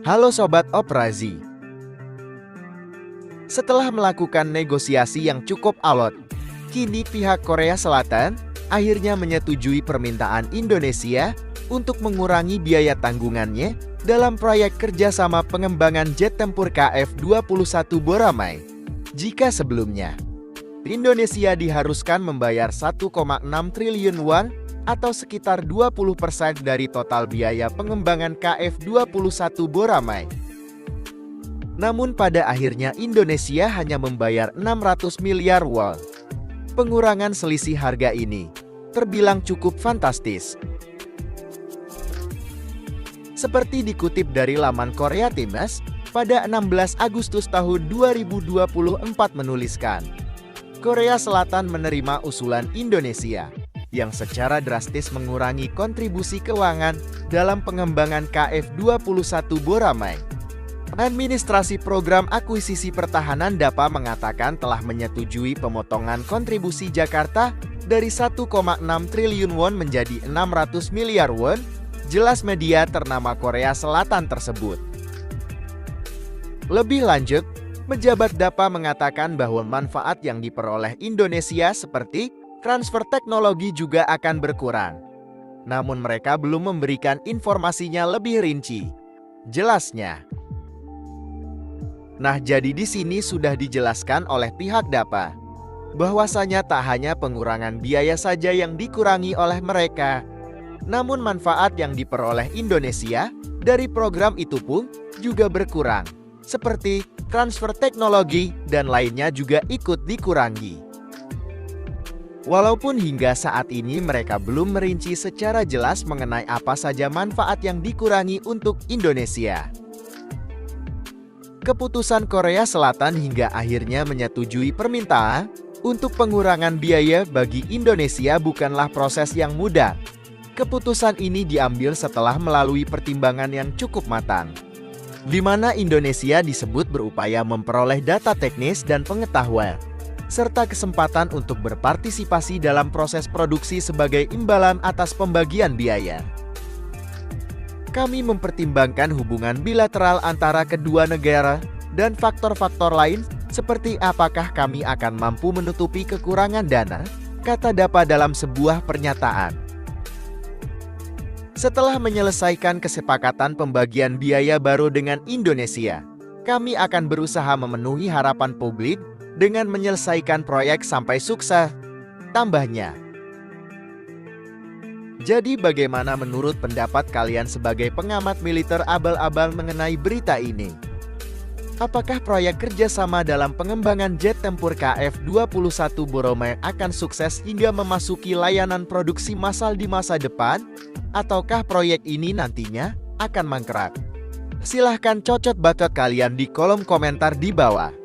Halo Sobat Operasi. Setelah melakukan negosiasi yang cukup alot, kini pihak Korea Selatan akhirnya menyetujui permintaan Indonesia untuk mengurangi biaya tanggungannya dalam proyek kerjasama pengembangan jet tempur KF-21 Boramae. Jika sebelumnya, Indonesia diharuskan membayar 1,6 triliun won atau sekitar 20% dari total biaya pengembangan KF-21 Boramae. Namun pada akhirnya Indonesia hanya membayar 600 miliar won. Pengurangan selisih harga ini terbilang cukup fantastis. Seperti dikutip dari laman Korea Times, pada 16 Agustus tahun 2024 menuliskan, Korea Selatan menerima usulan Indonesia yang secara drastis mengurangi kontribusi keuangan dalam pengembangan KF-21 Boramae. Administrasi Program Akuisisi Pertahanan DAPA mengatakan telah menyetujui pemotongan kontribusi Jakarta dari 1,6 triliun won menjadi 600 miliar won, jelas media ternama Korea Selatan tersebut. Lebih lanjut, pejabat DAPA mengatakan bahwa manfaat yang diperoleh Indonesia seperti transfer teknologi juga akan berkurang. Namun mereka belum memberikan informasinya lebih rinci. Jelasnya. Nah, jadi di sini sudah dijelaskan oleh pihak DAPA bahwasanya tak hanya pengurangan biaya saja yang dikurangi oleh mereka, namun manfaat yang diperoleh Indonesia dari program itu pun juga berkurang, seperti transfer teknologi dan lainnya juga ikut dikurangi. Walaupun hingga saat ini mereka belum merinci secara jelas mengenai apa saja manfaat yang dikurangi untuk Indonesia. Keputusan Korea Selatan hingga akhirnya menyetujui permintaan untuk pengurangan biaya bagi Indonesia bukanlah proses yang mudah. Keputusan ini diambil setelah melalui pertimbangan yang cukup matang, di mana Indonesia disebut berupaya memperoleh data teknis dan pengetahuan, serta kesempatan untuk berpartisipasi dalam proses produksi sebagai imbalan atas pembagian biaya. Kami mempertimbangkan hubungan bilateral antara kedua negara dan faktor-faktor lain seperti apakah kami akan mampu menutupi kekurangan dana, kata DAPA dalam sebuah pernyataan. Setelah menyelesaikan kesepakatan pembagian biaya baru dengan Indonesia, kami akan berusaha memenuhi harapan publik dengan menyelesaikan proyek sampai sukses, tambahnya. Jadi bagaimana menurut pendapat kalian sebagai pengamat militer abal-abal mengenai berita ini? Apakah proyek kerjasama dalam pengembangan jet tempur KF-21 Boramae akan sukses hingga memasuki layanan produksi massal di masa depan? Ataukah proyek ini nantinya akan mangkrak? Silahkan cocot bacot kalian di kolom komentar di bawah.